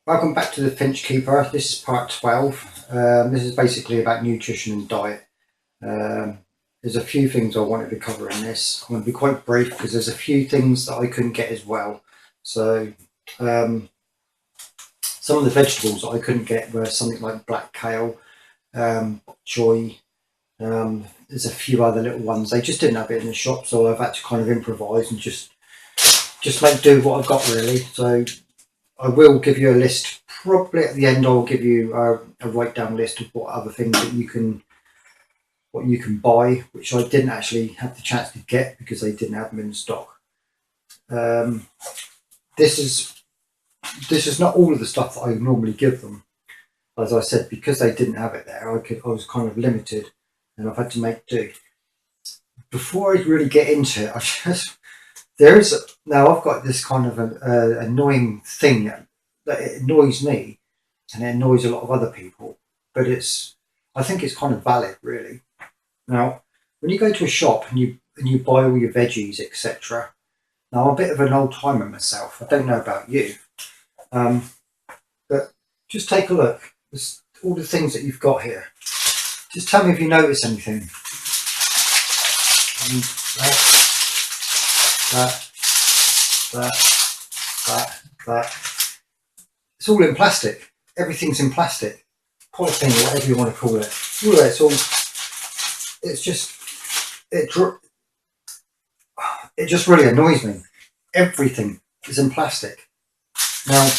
Welcome back to the Finch Keeper. This is part 12. This is basically about nutrition and diet. There's a few things I wanted to cover in this. I'm going to be quite brief because there's a few things that I couldn't get as well. So some of the vegetables that I couldn't get were something like black kale, joy. There's a few other little ones. They just didn't have it in the shop, so I've had to kind of improvise and just make do with what I've got, really. So I will give you a list. Probably at the end, I'll give you a write down list of what other things that you can buy, which I didn't actually have the chance to get because they didn't have them in stock. This is not all of the stuff that I normally give them. As I said, because they didn't have it there, I was kind of limited, and I've had to make do. Before I really get into it, now I've got this kind of annoying thing that it annoys me, and it annoys a lot of other people. But I think it's kind of valid, really. Now, when you go to a shop and you buy all your veggies, etc. Now, I'm a bit of an old timer myself. I don't know about you, but just take a look. There's all the things that you've got here. Just tell me if you notice anything. That. It's all in plastic. Everything's in plastic. Polythene, or whatever you want to call it. It just really annoys me. Everything is in plastic. Now,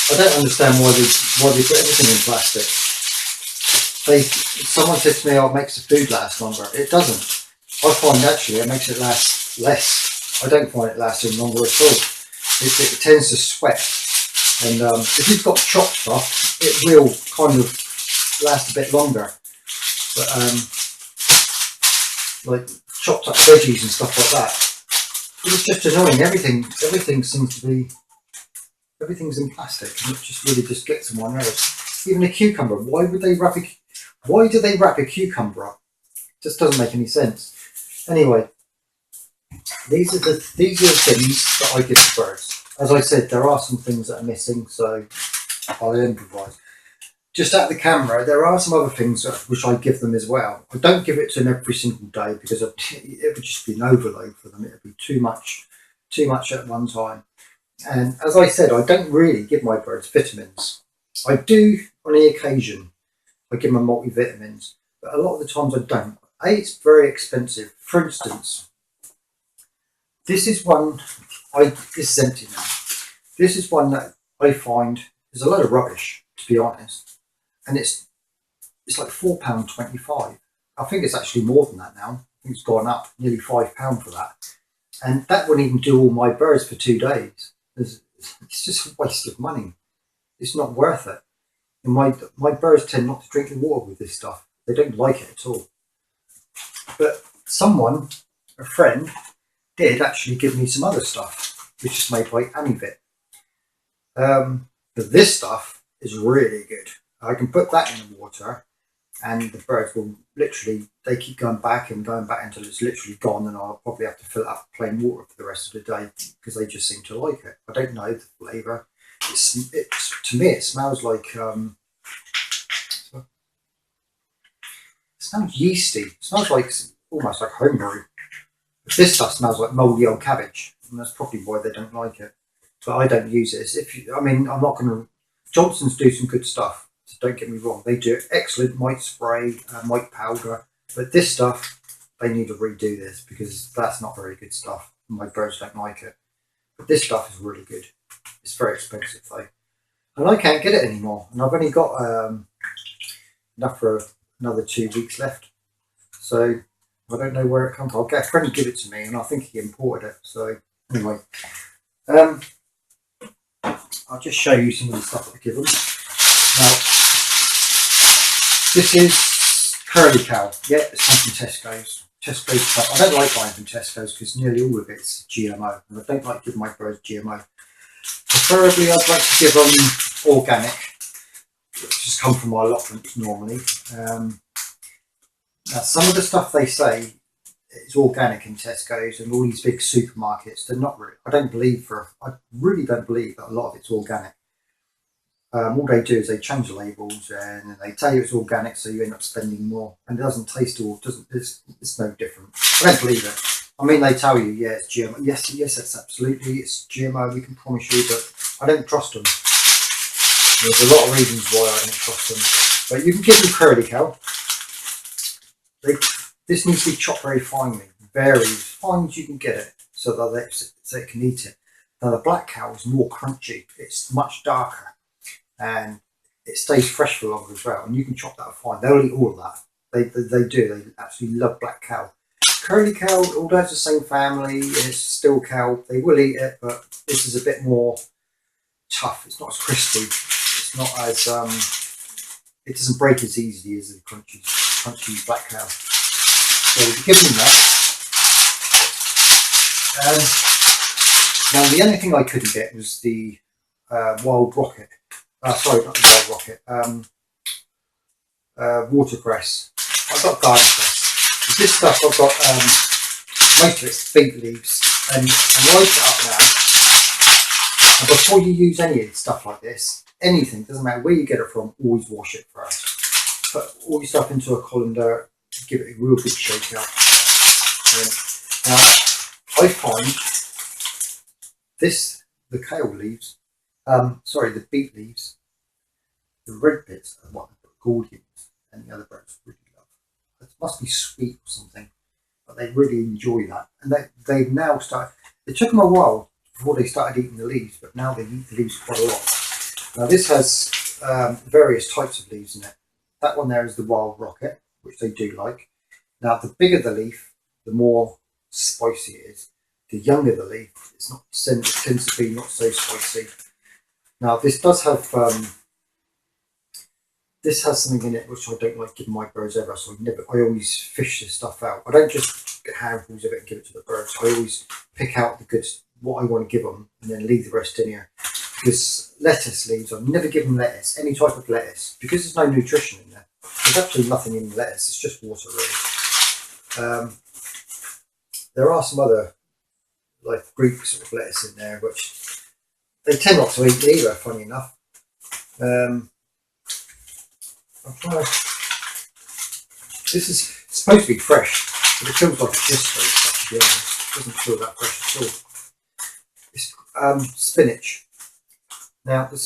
I don't understand why they put everything in plastic. Someone said to me, "Oh, it makes the food last longer." It doesn't. I find actually it makes it last less. I don't find it lasting longer at all. It tends to sweat, and if you've got chopped stuff, it will kind of last a bit longer. But like chopped up veggies and stuff like that, it's just annoying. Everything seems to be, everything's in plastic, and it just really just gets on my nerves. Even a cucumber. Why do they wrap a cucumber up? It just doesn't make any sense. Anyway, these are the things that I give to birds. As I said, there are some things that are missing, so I'll improvise. Just at the camera, there are some other things which I give them as well. I don't give it to them every single day because it would just be an overload for them. It would be too much at one time. And as I said, I don't really give my birds vitamins. I do on the occasion. I give them multivitamins, but a lot of the times I don't. It's very expensive. For instance, this is one. This is empty now. This is one that I find is a load of rubbish, to be honest, and it's like £4.25. I think it's actually more than that now. I think it's gone up nearly £5 for that, and that wouldn't even do all my birds for 2 days. It's just a waste of money. It's not worth it. And my birds tend not to drink the water with this stuff. They don't like it at all. But a friend, did actually give me some other stuff, which is made by Amivit. But this stuff is really good. I can put that in the water, and the birds will literally, they keep going back until it's literally gone, and I'll probably have to fill it up with plain water for the rest of the day because they just seem to like it. I don't know the flavour. To me, it smells like it smells yeasty. It smells like almost like homebrew. But this stuff smells like mouldy old cabbage, and that's probably why they don't like it. But I don't use it. I'm not going to. Johnson's do some good stuff. So don't get me wrong. They do excellent mite spray, mite powder. But this stuff, they need to redo this because that's not very good stuff. My birds don't like it. But this stuff is really good. It's very expensive though, and I can't get it anymore. And I've only got enough for another 2 weeks left. So I don't know where it comes from. I'll get a friend to give it to me, and I think he imported it. So anyway, I'll just show you some of the stuff that I give them. Now, this is curly cow. Yeah, it's come from Tesco's. Tesco's stuff. I don't like buying from Tesco's because nearly all of it's GMO, and I don't like giving my birds GMO. Preferably, I'd like to give them organic, which has come from my allotments normally. Now, some of the stuff they say it's organic in Tesco's and all these big supermarkets. They're not really. I really don't believe that a lot of it's organic. All they do is they change the labels and they tell you it's organic, so you end up spending more, and it doesn't taste or doesn't. It's no different. I don't believe it. I mean, they tell you, yeah, it's GMO. Yes, it's absolutely it's GMO. We can promise you, but I don't trust them. There's a lot of reasons why I don't trust them. But you can give them curly cow. This needs to be chopped very finely, very as fine as you can get it, so that they can eat it. Now the black cow is more crunchy. It's much darker, and it stays fresh for longer as well. And you can chop that fine. They'll eat all of that. They do. They absolutely love black cow. Curly cow, although it's the same family and it's still cow, they will eat it, but this is a bit more tough. It's not as crispy. It's not as it doesn't break as easily as the crunchy black cow. So we give them that. Now the only thing I couldn't get was the wild rocket. Sorry, not the wild rocket. Watercress. I've got garden cress. This stuff I've got most of it's beet leaves, and light it up now. And before you use any of stuff like this, anything, doesn't matter where you get it from, always wash it first. Put all your stuff into a colander, give it a real good shake out. Now I find the kale leaves, the beet leaves, the red bits are what the Gordians and the other birds really love. It must be sweet or something, but they really enjoy that. And they've now started, it took them a while before they started eating the leaves, but now they eat the leaves quite a lot. Now this has various types of leaves in it. That one there is the wild rocket, which they do like. Now the bigger the leaf, the more spicy it is. The younger the leaf, it tends to be not so spicy. Now this does have something in it which I don't like giving my birds ever, so I always fish this stuff out. I don't just get handfuls of it and give it to the birds. I always pick out the good, what I want to give them, and then leave the rest in here. Because lettuce leaves, I never give them lettuce, any type of lettuce, because there's no nutrition in there. There's absolutely nothing in lettuce, it's just water really. There are some other like Greek sort of lettuce in there, which they tend not to eat either, funny enough. This is supposed to be fresh, but it feels like it's just very fresh, to be honest. It doesn't feel that fresh at all. It's spinach. Now, the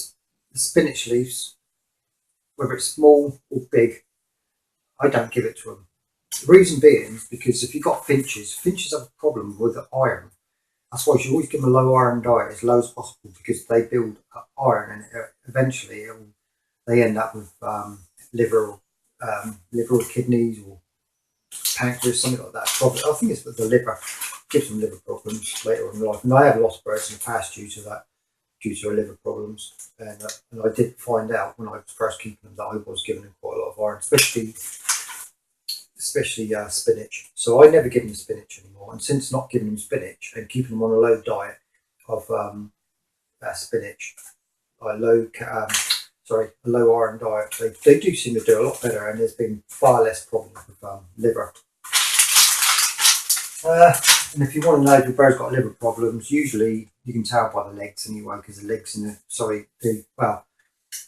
spinach leaves, whether it's small or big, I don't give it to them. The reason being is because if you've got finches have a problem with the iron. That's why you should always give them a low iron diet, as low as possible, because they build up iron and eventually they end up with liver or kidneys or pancreas, something like that. Probably, I think it's with the liver, gives them liver problems later on in life. And I have lost birds in the past due to that, due to liver problems. And I did find out when I was first keeping them that I was giving them quite a lot of iron, especially spinach. So I never give them spinach anymore. And since not giving them spinach and keeping them on a low diet of spinach, a low iron diet, they do seem to do a lot better, and there's been far less problems with liver. And if you want to know if your bird's got liver problems, usually you can tell by the legs anyway, because the legs and the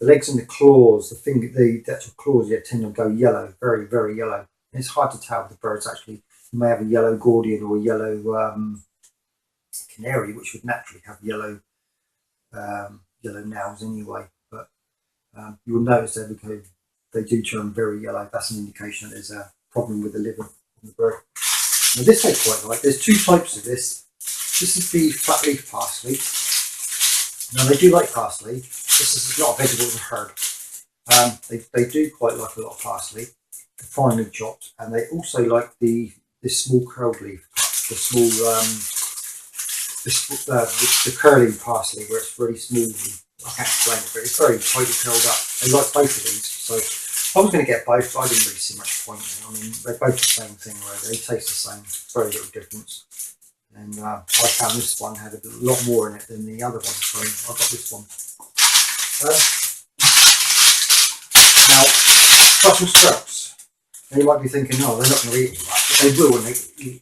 legs and the claws, the actual claws, tend to go yellow, very, very yellow. And it's hard to tell if the bird's actually, you may have a yellow Gordian or a yellow canary, which would naturally have yellow nails anyway. But you will notice they do turn very yellow. That's an indication that there's a problem with the liver of the bird. Now this I quite like. There's two types of this. This is the flat leaf parsley. Now they do like parsley. This is not a vegetable in a herb. They do quite like a lot of parsley, finely chopped, and they also like this small curled leaf, the small the curly parsley, where it's really small. I can't explain it, but it's very tightly curled up. They like both of these, so I was going to get both. I didn't really see much point in it. I mean, they're both the same thing, right? They taste the same, very little difference. And I found this one had a lot more in it than the other one, so I got this one. Now, Brussels sprouts. Now you might be thinking, no, they're not going to eat that, but they will when they eat.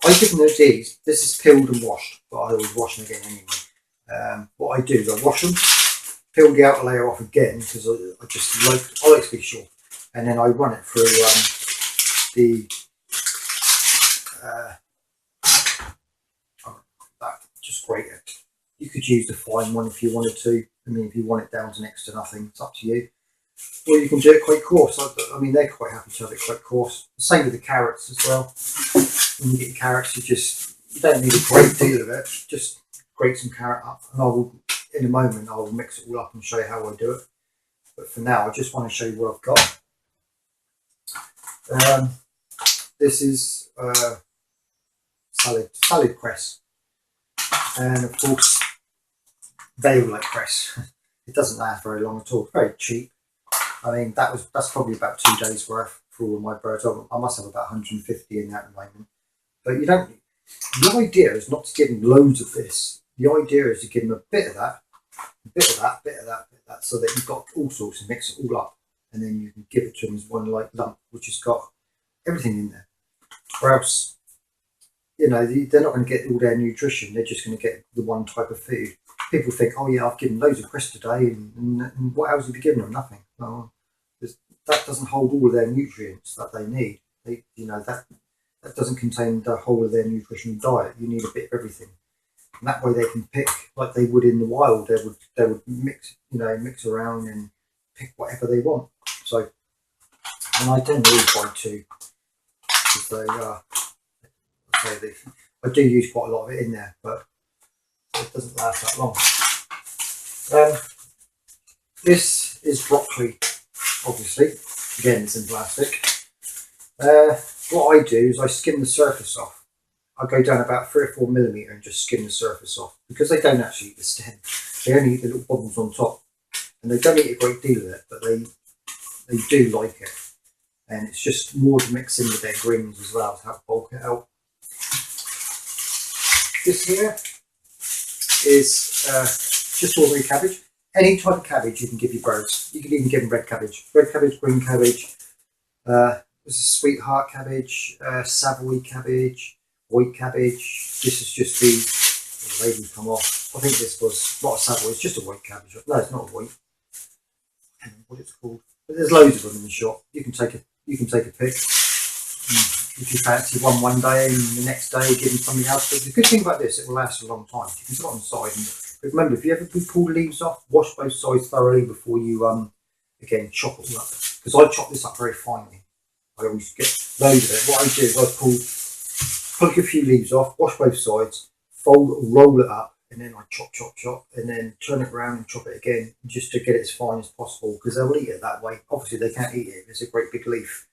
I give them these. This is peeled and washed, but I always wash them again anyway. What I do is I wash them, peel the outer layer off again because I like to be sure, and then I run it through the that just grate it. You could use the fine one if you wanted to. I mean, if you want it down to next to nothing, it's up to you. Or you can do it quite coarse. I mean, they're quite happy to have it quite coarse. The same with the carrots as well. When you get your carrots, you don't need a great deal of it. Just grate some carrot up, and in a moment I will mix it all up and show you how I do it. But for now, I just want to show you what I've got. This is salad cress, and of course they all like cress. It doesn't last very long at all. It's very cheap. I mean, that's probably about 2 days worth for all of my birds. I must have about 150 in that at the moment. But you don't. The idea is not to give them loads of this. The idea is to give them a bit of that, a bit of that, bit of that, bit of that, so that you've got all sorts and mix it all up, and then you can give it to them as one like lump, which has got everything in there. Or else, they're not going to get all their nutrition. They're just going to get the one type of food. People think, oh yeah, I've given loads of cress today, and what else have you given them? Nothing. Well, that doesn't hold all of their nutrients that they need. That doesn't contain the whole of their nutritional diet. You need a bit of everything, and that way they can pick like they would in the wild. They would mix around and pick whatever they want. So, and I don't really try to, because I do use quite a lot of it in there, but it doesn't last that long. This is broccoli, obviously. Again, it's in plastic. What I do is I skim the surface off. I go down about 3 or 4 millimetre and just skim the surface off, because they don't actually eat the stem. They only eat the little bubbles on top, and they don't eat a great deal of it, but they do like it. And it's just more to mix in with their greens as well to help bulk it out. This here is just ordinary cabbage. Any type of cabbage you can give your birds. You can even give them red cabbage, green cabbage. This is sweetheart cabbage, Savoy cabbage, white cabbage. This is just the label come off. I think this was not a Savoy. It's just a white cabbage. No, it's not a white. I don't know what it's called. But there's loads of them in the shop. You can take a pick. If you fancy one day and the next day give them something else. But the good thing about this, it will last a long time. You can put it on the side. But remember, if you ever pull the leaves off, wash both sides thoroughly before you again chop it up. Because I chop this up very finely. I always get loads of it. What I do is I pluck a few leaves off, wash both sides, roll it up, and then I chop, and then turn it around and chop it again, just to get it as fine as possible, because they'll eat it that way. Obviously, they can't eat it if it's a great big leaf.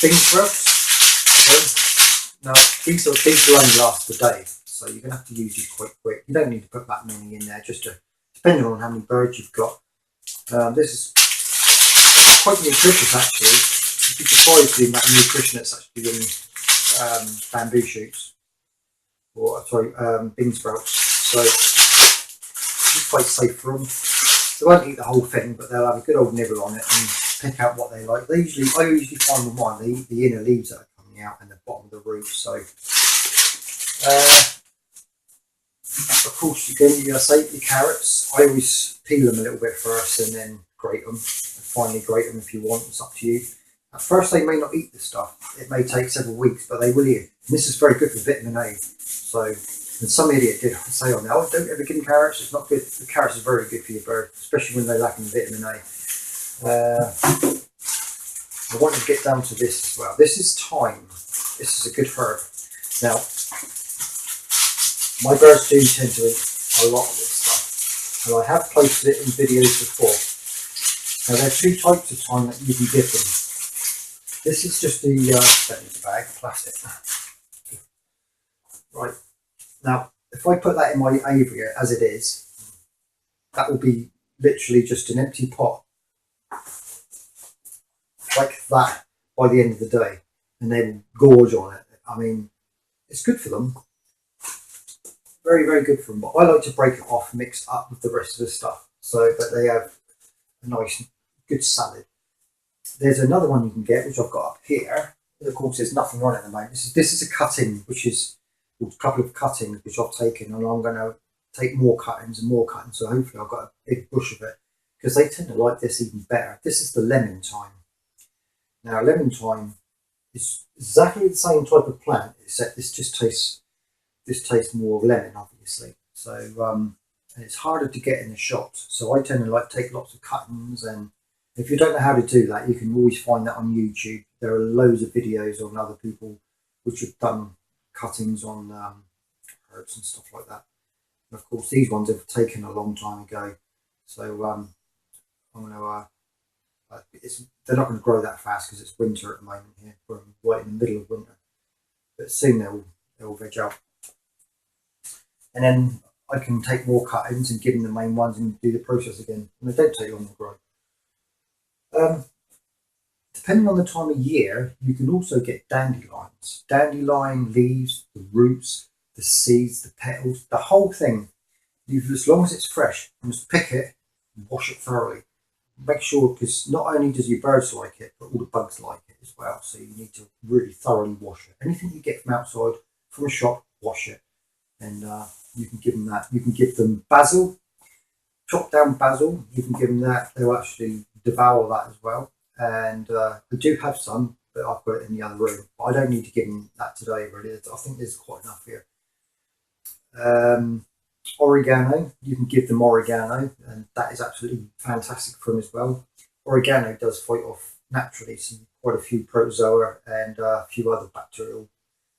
Bean sprouts. Now, these will only last a day, so you're going to have to use these quite quick. You don't need to put that many in there, just depending on how many birds you've got. This is quite nutritious, actually. You'd be surprised the amount of nutrition that's actually in bamboo shoots, or bean sprouts. So it's quite safe for them. They won't eat the whole thing, but they'll have a good old nibble on it and pick out what they like. I usually find with mine, they eat the inner leaves that are coming out and the bottom of the root. So of course, you can save your carrots. I always peel them a little bit first and then grate them. Finally grate them if you want. It's up to you. At first, they may not eat the stuff. It may take several weeks, but they will eat it. And this is very good for vitamin A. So, and some idiot did say on there, oh, don't ever give them carrots. It's not good. The carrots are very good for your bird, especially when they're lacking vitamin A. I want to get down to this as well. This is thyme. This is a good herb. Now, my birds do tend to eat a lot of this stuff, and I have posted it in videos before. Now, there are 2 types of thyme that you can give them. This is just the bag, plastic. Right. Now, if I put that in my aviary as it is, that will be literally just an empty pot. Like that by the end of the day. And they will gorge on it. I mean, it's good for them. Very, very good for them. But I like to break it off, mix up with the rest of the stuff, so that they have a nice, good salad. There's another one you can get, which I've got up here. of course, there's nothing on it at the moment. This is a cutting, which is a couple of cuttings which I've taken, and I'm going to take more cuttings and more cuttings. So hopefully I've got a big bush of it, because they tend to like this even better. This is the lemon thyme. Now, lemon thyme is exactly the same type of plant, except this tastes more of lemon, obviously. So and it's harder to get in the shops. So I tend to like take lots of cuttings, and if you don't know how to do that, you can always find that on YouTube. There are loads of videos on other people which have done cuttings on herbs and stuff like that. And of course, these ones have taken a long time ago. So I'm going to, they're not going to grow that fast because it's winter at the moment here. We're right in the middle of winter. But soon they'll veg out. And then I can take more cuttings and give them the main ones and do the process again. And they don't take long to grow. Depending on the time of year, you can also get dandelions. Dandelion leaves, the roots, the seeds, the petals, the whole thing. As long as it's fresh, you must pick it and wash it thoroughly. Make sure, because not only does your birds like it, but all the bugs like it as well. So you need to really thoroughly wash it. Anything you get from outside, from a shop, wash it. And you can give them that. You can give them basil, chop down basil. You can give them that. They'll actually devour that as well. And I do have some, but I've got it in the other room. But I don't need to give them that today, really. I think there's quite enough here. Oregano, you can give them oregano, and that is absolutely fantastic for them as well. Oregano does fight off naturally quite a few protozoa and a few other bacterial.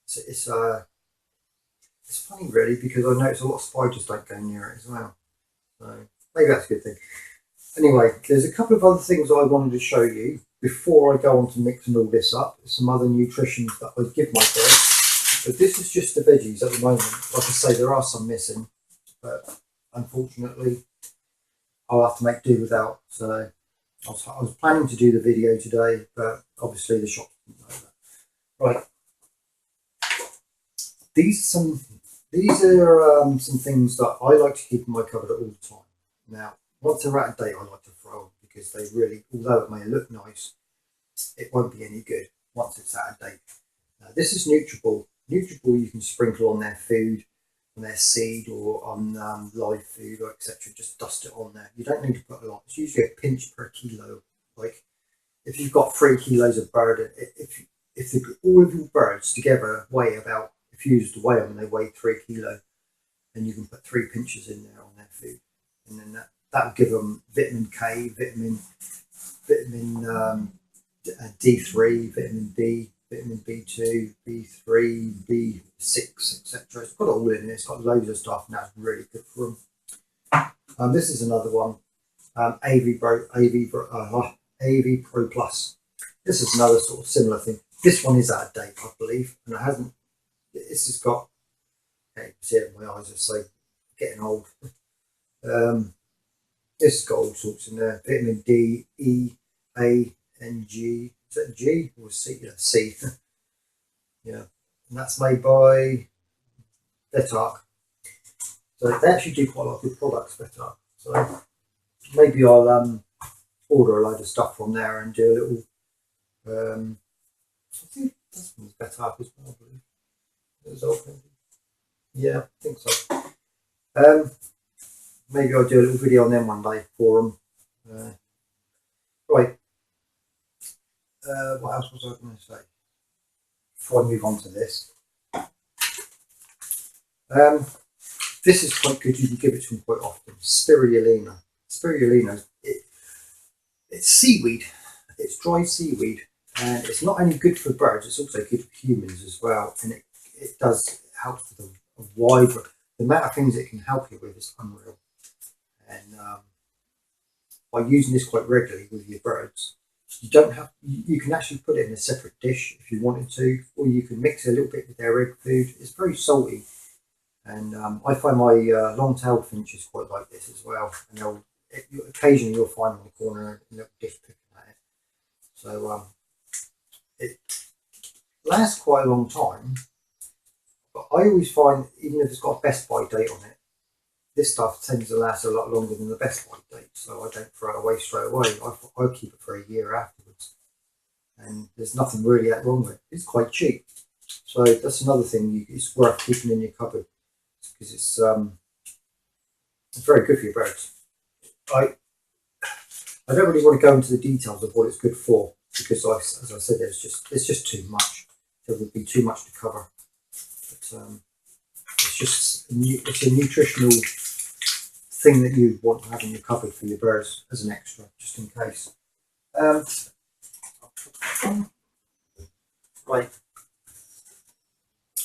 So it's funny, really, because I notice a lot of spiders don't go near it as well. So maybe that's a good thing. Anyway, there's a couple of other things I wanted to show you before I go on to mixing all this up. Some other nutritions that I give my birds. But this is just the veggies at the moment. Like I say, there are some missing, but unfortunately, I'll have to make do without. So I was planning to do the video today, but obviously the shop didn't know that. Right. These are some things that I like to keep in my cupboard all the time. Now, once they're out of date, I like to throw them because they really, although it may look nice, it won't be any good once it's out of date. Now, this is Nutritional. Nutritional you can sprinkle on their food, on their seed, or on live food, or etc. Just dust it on there. You don't need to put a lot. It's usually a pinch per kilo. Like if you've got 3 kilos of bird, if all of your birds together weigh about, if you use to weigh them, they weigh 3 kilos, then you can put 3 pinches in there on their food, and then that will give them vitamin K, vitamin D3, vitamin B, vitamin B2, B3, B6, etc. It's got it all in there. It's got loads of stuff, and that's really good for them. This is another one, AV Pro Plus. This is another sort of similar thing. This one is out of date, I believe, and it hasn't. This has got. You can see it in my eyes. It's like getting old. This has got all sorts in there. Vitamin D, E, A, and G. Is that G or C? Yeah, C. Yeah, and that's made by Betark. So they actually do quite a lot of good products, Betark. So maybe I'll order a load of stuff from there and do a little. I think this one's Betark as well, I believe. Yeah, I think so. Maybe I'll do a little video on them one day for them. Right. What else was I going to say? Before I move on to this. This is quite good. You can give it to them quite often. Spirulina. Spirulina, it's seaweed. It's dry seaweed. And it's not only good for birds, it's also good for humans as well. And it does help with a wide, the amount of things it can help you with is unreal. And by using this quite regularly with your birds, you can actually put it in a separate dish if you wanted to, or you can mix it a little bit with their egg food. It's very salty, and I find my long-tailed finches quite like this as well. And occasionally you'll find them in the corner in a little dish picking at it. So it lasts quite a long time, but I always find, even if it's got a best by date on it, this stuff tends to last a lot longer than the best by date, so I don't throw it away straight away. I keep it for a year afterwards. and there's nothing really that wrong with it. It's quite cheap, so that's another thing it's worth keeping in your cupboard because it's very good for your birds. I don't really want to go into the details of what it's good for because, as I said, it's just too much. There would be too much to cover. But it's a nutritional thing that you want to have in your cupboard for your birds as an extra, just in case. Right.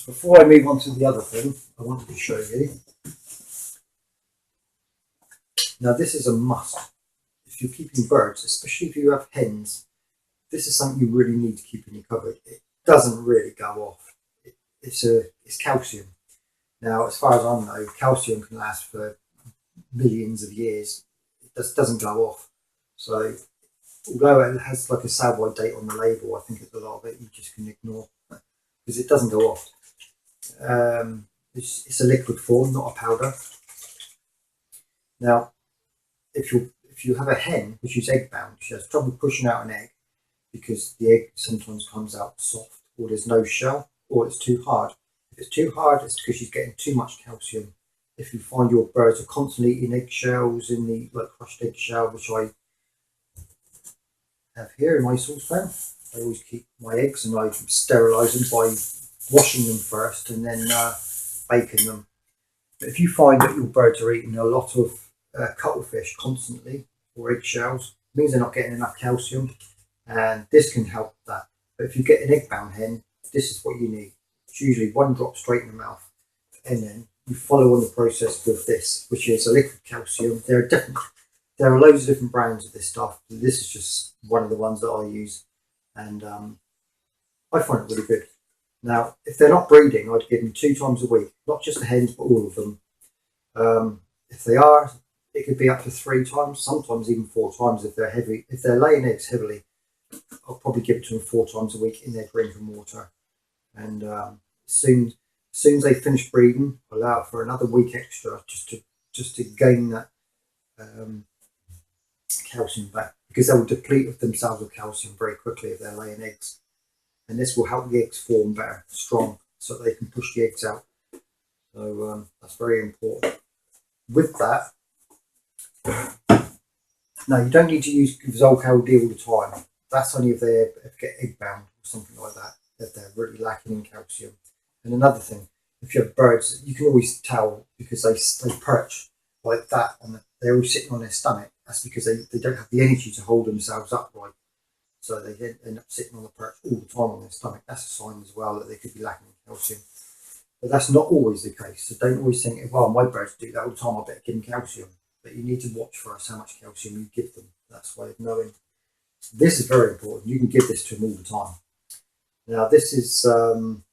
Before I move on to the other thing, I wanted to show you. Now, this is a must. If you're keeping birds, especially if you have hens, this is something you really need to keep in your cupboard. It doesn't really go off. It's calcium. Now, as far as I know, calcium can last for millions of years. It just doesn't go off. So, although it has like a sell-by date on the label, I think a lot of it you just can ignore because it doesn't go off. It's a liquid form, not a powder. Now, if you have a hen which is egg bound, she has trouble pushing out an egg because the egg sometimes comes out soft, or there's no shell, or it's too hard. If it's too hard, it's because she's getting too much calcium. If you find your birds are constantly eating eggshells in the crushed eggshell, which I have here in my saucepan, I always keep my eggs and I sterilise them by washing them first and then baking them. But if you find that your birds are eating a lot of cuttlefish constantly or eggshells, it means they're not getting enough calcium, and this can help that. But if you get an egg bound hen, this is what you need. It's usually 1 drop straight in the mouth, and then you follow on the process with this, which is a liquid calcium. There are loads of different brands of this stuff. This is just one of the ones that I use, and I find it really good. Now, if they're not breeding, I'd give them 2 times a week, not just the hens, but all of them. If they are, it could be up to 3 times, sometimes even 4 times if they're heavy. If they're laying eggs heavily, I'll probably give it to them 4 times a week in their drinking water. And as soon as they finish breeding, I'll allow it for another week extra just to gain that calcium back, because they will deplete themselves of calcium very quickly if they're laying eggs. And this will help the eggs form better, strong, so that they can push the eggs out. So that's very important. With that, now you don't need to use Zolcal D all the time. That's only if they get egg bound or something like that, if they're really lacking in calcium. And another thing, if you have birds, you can always tell because they perch like that, and they're all sitting on their stomach. That's because they don't have the energy to hold themselves upright. So they end up sitting on the perch all the time on their stomach. That's a sign as well that they could be lacking in calcium. But that's not always the case. So don't always think, well, my birds do that all the time, I better give them calcium. But you need to watch first how much calcium you give them. That's the way of knowing. This is very important. You can give this to them all the time. Now, this is an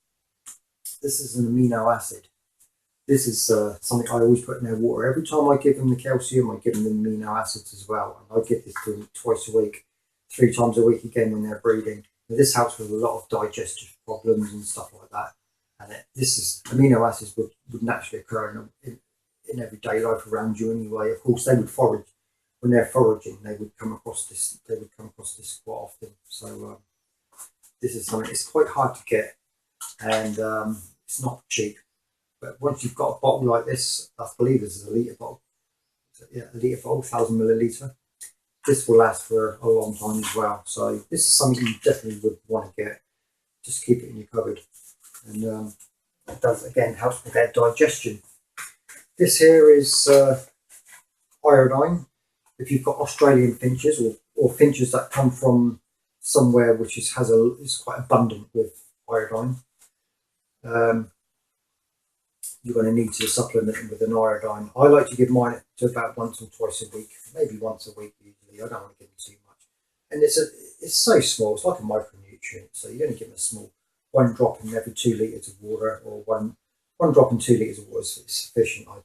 amino acid. This is something I always put in their water. Every time I give them the calcium, I give them the amino acids as well. And I give this to them twice a week, 3 times a week again when they're breeding. Now, this helps with a lot of digestive problems and stuff like that. And amino acids would naturally occur in everyday life around you anyway. Of course, they would forage. When they're foraging, they would come across this. They would come across this quite often. So this is something. It's quite hard to get, and it's not cheap. But once you've got a bottle like this, I believe this is a litre bottle. So, yeah, a litre bottle, 1,000 millilitre. This will last for a long time as well. So this is something you definitely would want to get. Just keep it in your cupboard, and it does again help with their digestion. This here is iodine. If you've got Australian finches or finches that come from somewhere which is quite abundant with iodine, you're going to need to supplement them with an iodine. I like to give mine to about once or twice a week, maybe once a week usually. I don't want to give them too much. And it's so small, it's like a micronutrient. So you only give them a small 1 drop in every 2 litres of water, or one drop in 2 litres of water is sufficient, I think.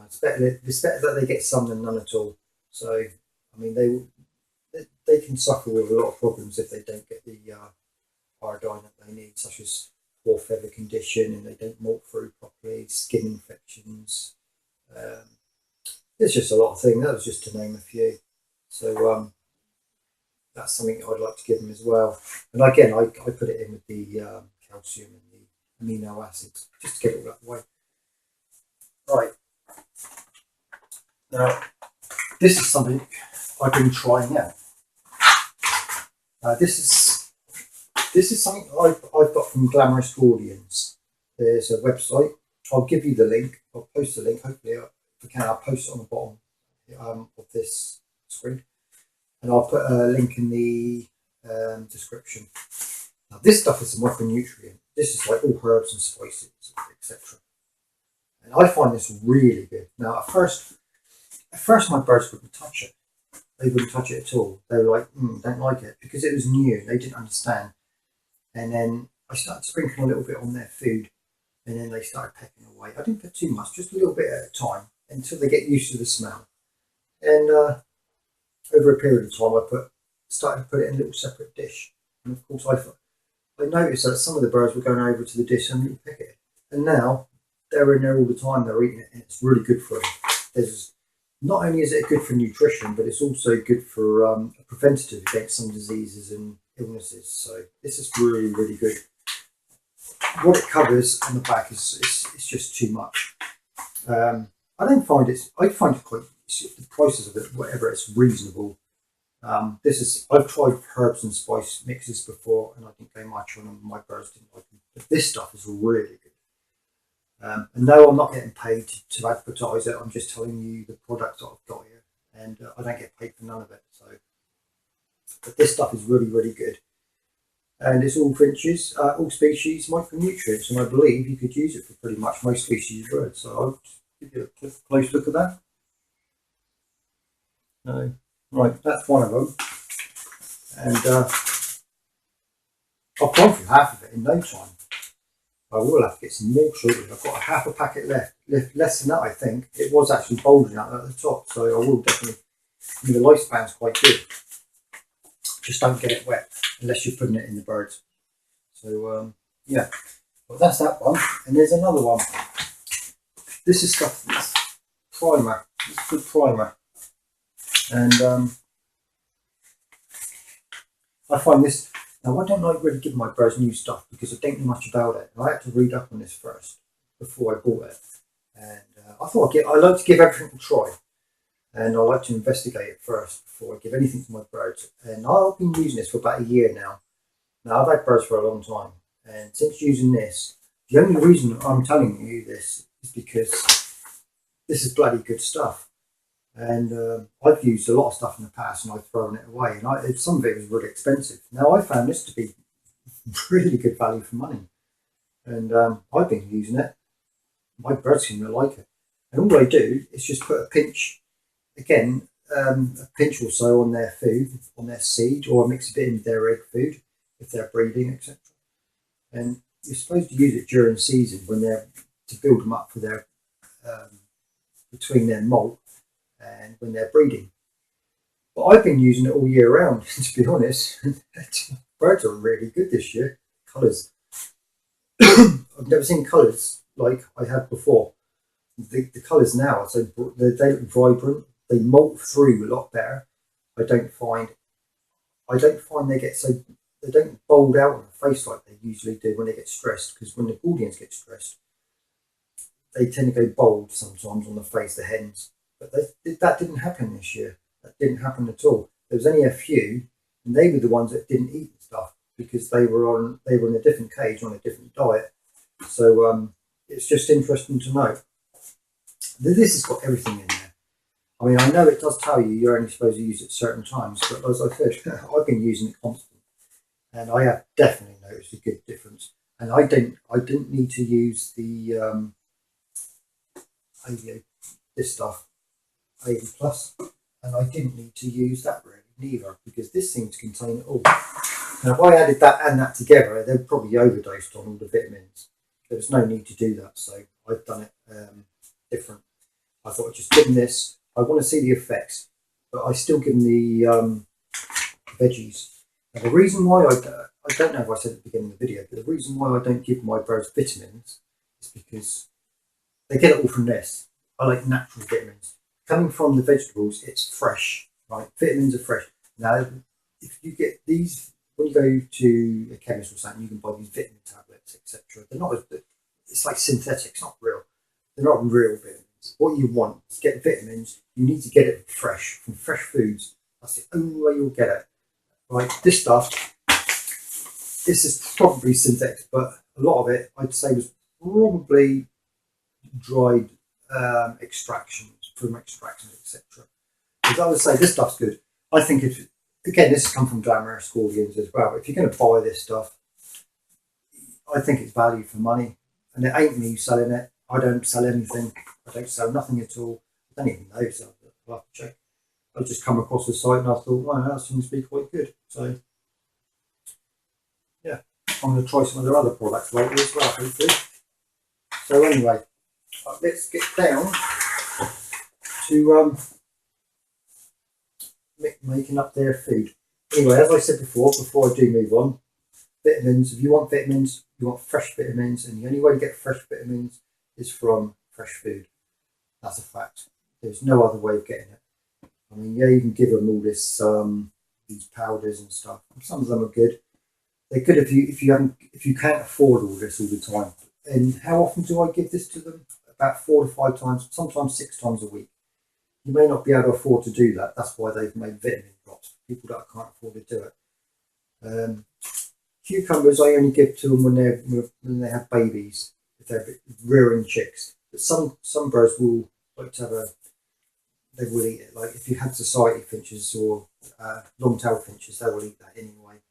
It's better that they get some than none at all. So, I mean, they can suffer with a lot of problems if they don't get the iodine that they need, such as poor feather condition, and they don't molt through properly, skin infections. There's just a lot of things. That was just to name a few. So that's something I'd like to give them as well. And again, I put it in with the calcium and the amino acids just to get it all that way. Right. Now, this is something I've been trying out. This is something I've got from Glamorous Gordians. There's a website. I'll give you the link. I'll post the link. Hopefully, if I can, I'll post it on the bottom of this screen, and I'll put a link in the description. Now, this stuff is a micronutrient. This is like all herbs and spices, etc. And I find this really good. Now, at first my birds wouldn't touch it. They wouldn't touch it at all. They were like, don't like it, because it was new and they didn't understand. And then I started sprinkling a little bit on their food, and then they started pecking away. I didn't put too much, just a little bit at a time until they get used to the smell. And over a period of time, I started to put it in a little separate dish. And of course, I noticed that some of the birds were going over to the dish and wouldn't pick it. And now they're in there all the time. They're eating it, and it's really good for them. Not only is it good for nutrition, but it's also good for a preventative against some diseases and illnesses. So this is really, really good. What it covers on the back is just too much. I find it quite, the prices of it, whatever, it's reasonable. I've tried herbs and spice mixes before, and I didn't go much on them. My birds didn't like them. But this stuff is really good. And no, I'm not getting paid to advertise it. I'm just telling you the product that I've got here, and I don't get paid for none of it. So, but this stuff is really, really good, and it's all finches, all species micronutrients, and I believe you could use it for pretty much most species of birds. So I'll give you a close look at that. Right, that's one of them, and I've gone through half of it in no time. I will have to get some more shortly. I've got half a packet left, less than that, I think. It was actually bulging out at the top, so I will definitely. I mean, the lifespan's quite good. Just don't get it wet unless you're putting it in the birds. So yeah, well, that's that one. And there's another one. This is stuff that's primer. It's good primer, and I find this. Now, I don't like really giving my birds new stuff because I don't know much about it. And I had to read up on this first before I bought it. And I thought I like to give everything a try. And I like to investigate it first before I give anything to my birds. And I've been using this for about a year now. Now, I've had birds for a long time. And since using this, the only reason I'm telling you this is because this is bloody good stuff. And I've used a lot of stuff in the past and I've thrown it away. And some of it was really expensive. Now, I found this to be really good value for money. And I've been using it. My birds seem to like it. And all I do is just put a pinch, again, a pinch or so on their food, on their seed, or I mix a bit in with their egg food if they're breeding, etc. And you're supposed to use it during season when to build them up for their between their molt and when they're breeding. But I've been using it all year round, to be honest. Birds are really good this year. Colours. I've never seen colours like I had before. The colours now are so they look vibrant. They molt through a lot better. I don't find they don't bold out on the face like they usually do when they get stressed. Because when the Gordians get stressed, they tend to go bold sometimes on the face, the hens. But that didn't happen this year. That didn't happen at all. There was only a few, and they were the ones that didn't eat the stuff because they were in a different cage on a different diet. So it's just interesting to know. This has got everything in there. I mean, I know it does tell you're only supposed to use it certain times, but as I said, I've been using it constantly, and I have definitely noticed a good difference. And I didn't need to use the this stuff. 80 plus, and I didn't need to use that really neither because this seems to contain it all. Now, if I added that and that together, they'd probably overdosed on all the vitamins. There was no need to do that, so I've done it different. I thought I'd just give them this. I want to see the effects, but I still give them the veggies. Now, the reason why I don't know if I said at the beginning of the video, but the reason why I don't give my birds vitamins is because they get it all from this. I like natural vitamins. Coming from the vegetables, it's fresh, right? Vitamins are fresh. Now, if you get these, when you go to a chemist or something, you can buy these vitamin tablets, etc. They're not as, it's like synthetic, it's not real. They're not real vitamins. What you want is get vitamins, you need to get it fresh, from fresh foods. That's the only way you'll get it. Right, this stuff, this is probably synthetic, but a lot of it, I'd say, was probably dried extractions, from extractions, etc. Because I would say this stuff's good. I think if, again, this has come from Glamorous Gordians as well. If you're going to buy this stuff, I think it's value for money. And it ain't me selling it. I don't sell anything. I don't sell nothing at all. I don't even know, so I'll have to check. I just come across the site and I thought, wow, that seems to be quite good. So, yeah, I'm going to try some of their other products later as well, hopefully. So anyway, let's get down to making up their food. Anyway, as I said before I do move on, vitamins, if you want vitamins, you want fresh vitamins, and the only way to get fresh vitamins is from fresh food. That's a fact. There's no other way of getting it. I mean, yeah, you can give them all this, these powders and stuff. Some of them are good. They're good if you can't afford all this all the time. And how often do I give this to them? About 4 to 5 times, sometimes 6 times a week. You may not be able to afford to do that. That's why they've made vitamin drops for people that can't afford to do it. Cucumbers I only give to them when they have babies, if they're rearing chicks. But some birds will like to they will eat it. Like if you have society finches or long-tailed finches, they will eat that anyway.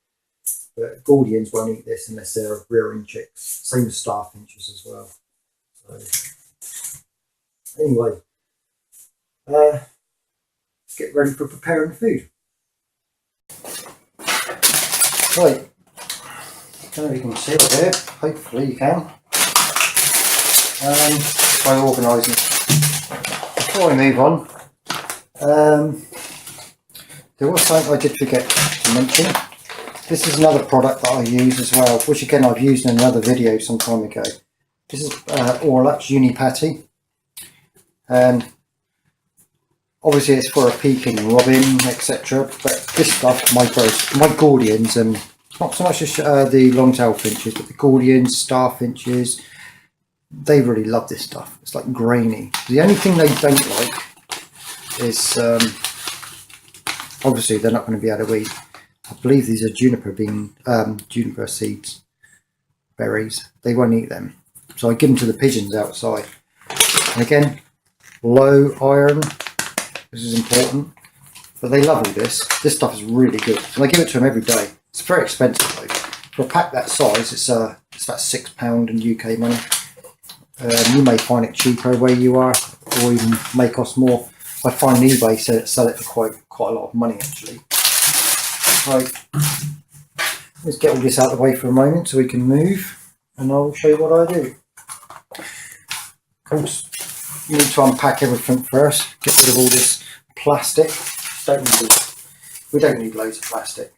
But Gordians won't eat this unless they're rearing chicks. Same as star finches as well. So anyway, let's get ready for preparing food. Right, I don't know if you can see it there. Hopefully you can. Try organising it. Before I move on, there was something I did forget to mention. This is another product that I use as well, which again I've used in another video some time ago. This is Orlax Unipatty. Obviously it's for a peking robin, etc. But this stuff, my Gordians, and not so much just the long-tailed finches, but the Gordians, starfinches, they really love this stuff. It's like grainy. The only thing they don't like is, obviously they're not going to be able to eat. I believe these are juniper seeds, berries. They won't eat them. So I give them to the pigeons outside. And again, low iron. This is important. But they love all this. This stuff is really good. And I give it to them every day. It's very expensive though. For a pack that size, it's about £6 in UK money. You may find it cheaper where you are, or even may cost more. I find eBay sell it for quite a lot of money actually. Right, let's get all this out of the way for a moment so we can move, and I'll show you what I do. Of course, you need to unpack everything first. Get rid of all this plastic. We don't need loads of plastic.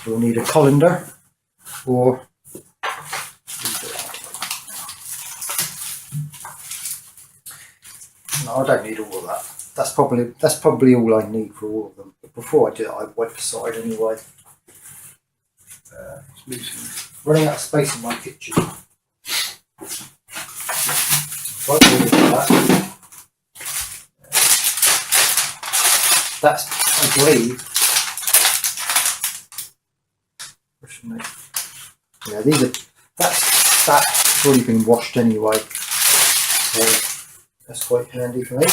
We'll need a colander, or no, I don't need all of that. That's probably all I need for all of them. But before I do that, I wipe the side anyway. Running out of space in my kitchen. That's, I believe. Yeah, that's already been washed anyway. So that's quite handy for me.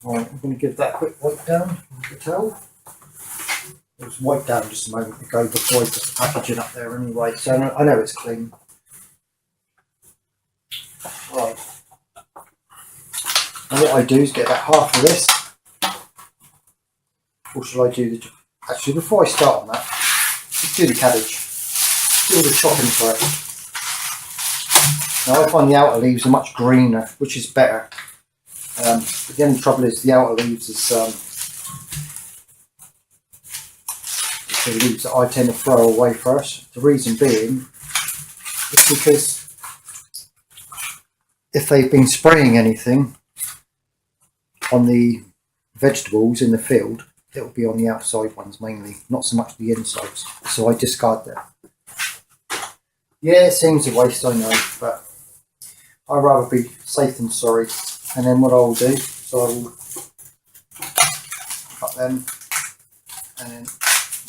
Right, I'm going to give that a quick wipe down with the towel. It was wiped down just a moment ago before I put the packaging up there anyway, so I know it's clean. Right. And what I do is get about half of this. Or shall I do actually before I start on that, let's do the cabbage. Do all the chopping first. Now I find the outer leaves are much greener, which is better. But the only trouble is the outer leaves is the leaves that I tend to throw away first. The reason being is because if they've been spraying anything on the vegetables in the field, it'll be on the outside ones mainly, not so much the insides. So I discard them. Yeah, it seems a waste, I know, but I'd rather be safe than sorry. And then what I'll do is I will cut them and then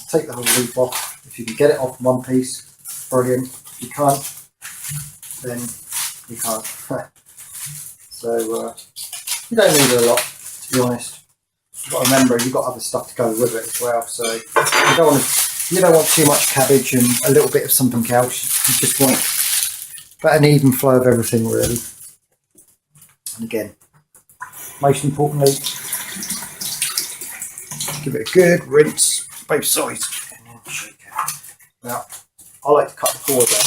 take the whole leaf off. If you can get it off in one piece, brilliant. If you can't, then you can't. So you don't need a lot, to be honest. You've got to remember you've got other stuff to go with it as well. So you don't want too much cabbage and a little bit of something else. You just want about an even flow of everything, really. And again, most importantly, give it a good rinse, both sides, and then shake it. Now, I like to cut the cores out.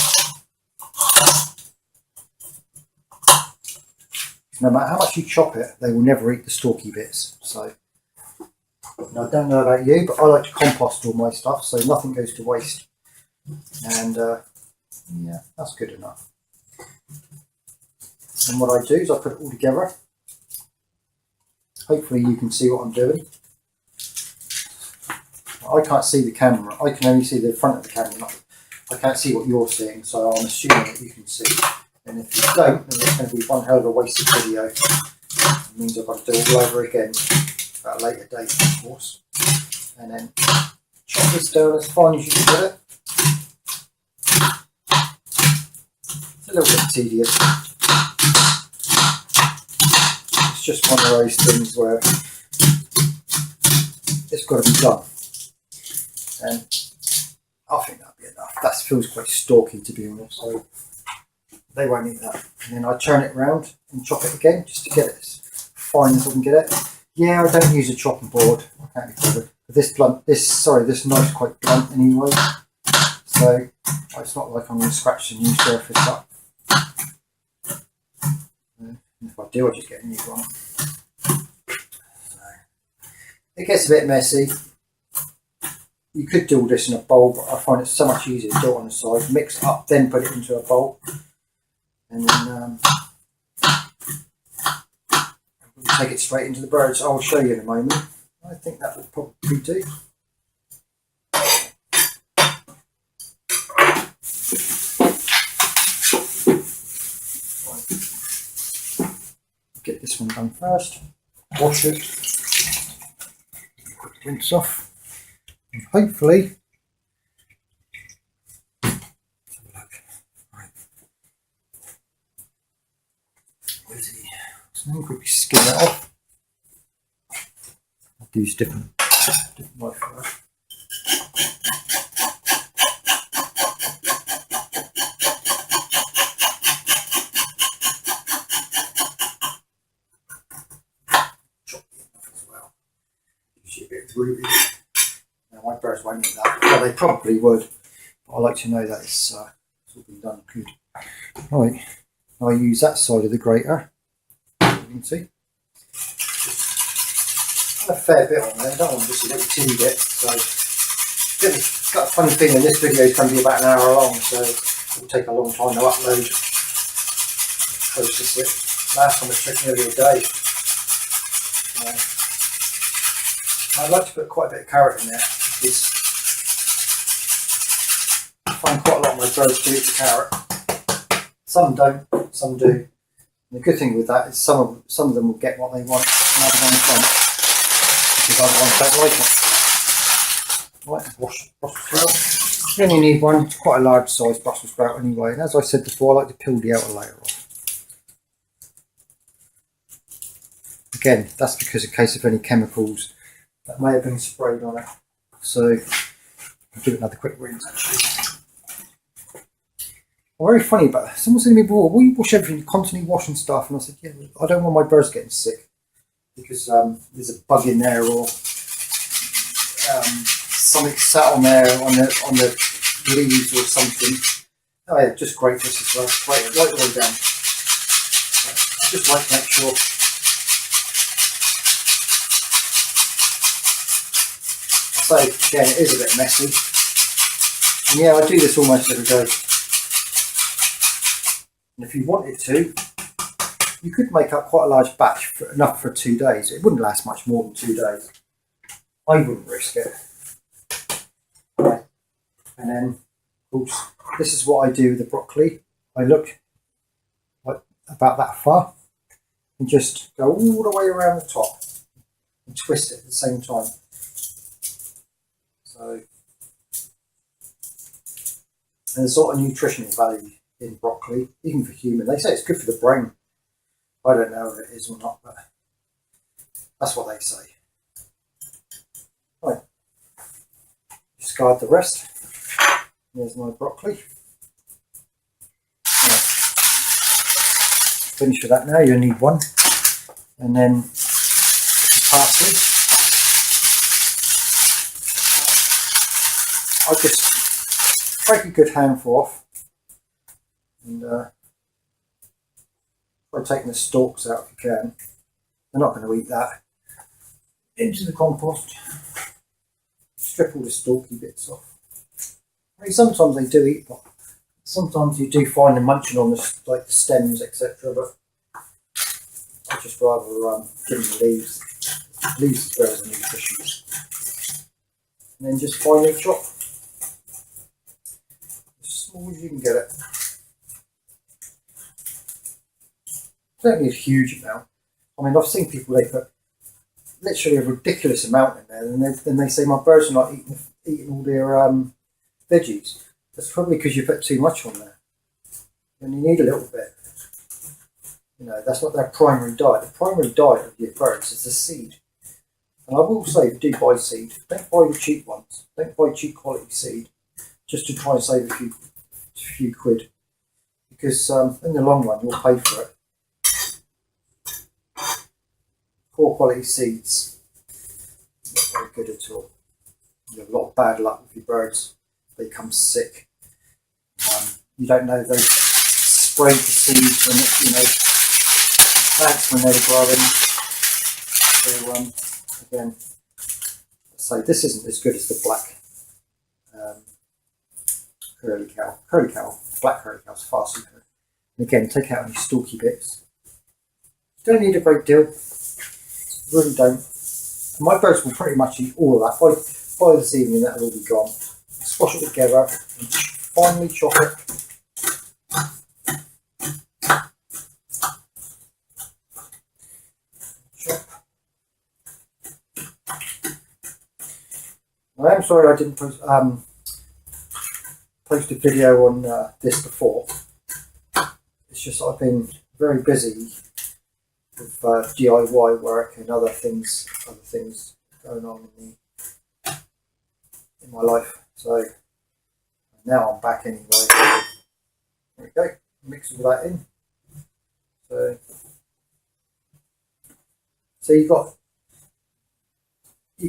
No matter how much you chop it, they will never eat the stalky bits. So, now, I don't know about you, but I like to compost all my stuff, so nothing goes to waste. And yeah, that's good enough. And what I do is I put it all together. Hopefully you can see what I'm doing. I can't see the camera. I can only see the front of the camera. I can't see what you're seeing, so I'm assuming that you can see. And if you don't, then it's going to be one hell of a wasted video. It means I've got to do it all over again at a later date, of course. And then chop this down as fine as you can get it. It's a little bit tedious. It's just one of those things where it's got to be done. And I think that'll be enough. That feels quite stalky, to be honest, so they won't eat that. And then I turn it around and chop it again just to get it as fine as I can get it. Yeah, I don't use a chopping board. I can't be bothered. This knife's quite blunt anyway, so it's not like I'm going to scratch the new surface up. And if I do, I just get a new one. So it gets a bit messy. You could do all this in a bowl, but I find it so much easier to do it on the side, mix it up, then put it into a bowl. And then we'll take it straight into the birds. I'll show you in a moment. I think that would probably do. Get this one done first. Wash it. Quick rinse off. And hopefully, let's have a look. Right. Where's he? So I'm quickly skin that off. I'll use different knife first. Chop it off as well. Usually a bit rooty. Now my birds won't eat that. Well, they probably would, but I like to know that it's all been done good. Right, I use that side of the grater. You can see. A fair bit on there. I don't want just a little teeny bit. So, it's got a funny feeling this video is going to be about an hour long, so it will take a long time to upload. Process it. Last time it took nearly a day. I'd like to put quite a bit of carrot in there because I find quite a lot of my birds do eat the carrot. Some don't, some do. And the good thing with that is some of them will get what they want and other ones don't, because other ones don't like it. Right, wash Brussels sprout. You only need one, quite a large size Brussels sprout anyway, and as I said before, I like to peel the outer layer off. Again, that's because in case of any chemicals that may have been sprayed on it. So I'll give it another quick rinse actually. Well, very funny, but someone said to me before, will you wash everything, constantly washing stuff? And I said, yeah, I don't want my birds getting sick because there's a bug in there or something sat on there on the leaves or something. Oh yeah, just grate this as well, right the way down. Just like to make sure. So again, it is a bit messy, and yeah, I do this almost every day. And if you wanted to, you could make up quite a large batch, enough for 2 days. It wouldn't last much more than 2 days. I wouldn't risk it. Right. And then, of course, this is what I do with the broccoli. I look like about that far and just go all the way around the top and twist it at the same time. So, and there's sort of nutritional value in broccoli, even for human. They say it's good for the brain. I don't know if it is or not, but that's what they say. Right, discard the rest. There's my broccoli. Right. Finish with that now, you need one. And then parsley. I just take a good handful off and try taking the stalks out if you can. They're not going to eat that. Into the compost. Strip all the stalky bits off. I mean, sometimes they do eat, but sometimes you do find them munching on the stems, etc. But I just rather give them the leaves. Leaves as well as nutrition. And then just finely chop. As small as you can get it. Don't need a huge amount. I mean, I've seen people, they put literally a ridiculous amount in there, and then they say my birds are not eating all their veggies. That's probably because you put too much on there. And you need a little bit. You know, that's not their primary diet. The primary diet of your birds is the seed. And I will say, if you do buy seed, don't buy the cheap ones. Don't buy cheap quality seed just to try and save a few quid. Because in the long run, you'll pay for it. Poor quality seeds, not very good at all. You have a lot of bad luck with your birds. They come sick. You don't know if they sprayed the seeds when plants when they were growing. So again, so this isn't as good as the black curly cow. Black curly cow is far superior. And again, take out any stalky bits. You don't need a great deal. Really don't. And my birds will pretty much eat all of that. By this evening, that'll all be gone. Squash it together and finely chop it. Chop. I am sorry I didn't post a video on this before. It's just I've been very busy with DIY work and other things going on in my life. So now I'm back anyway. There we go. Mix all that in. So you've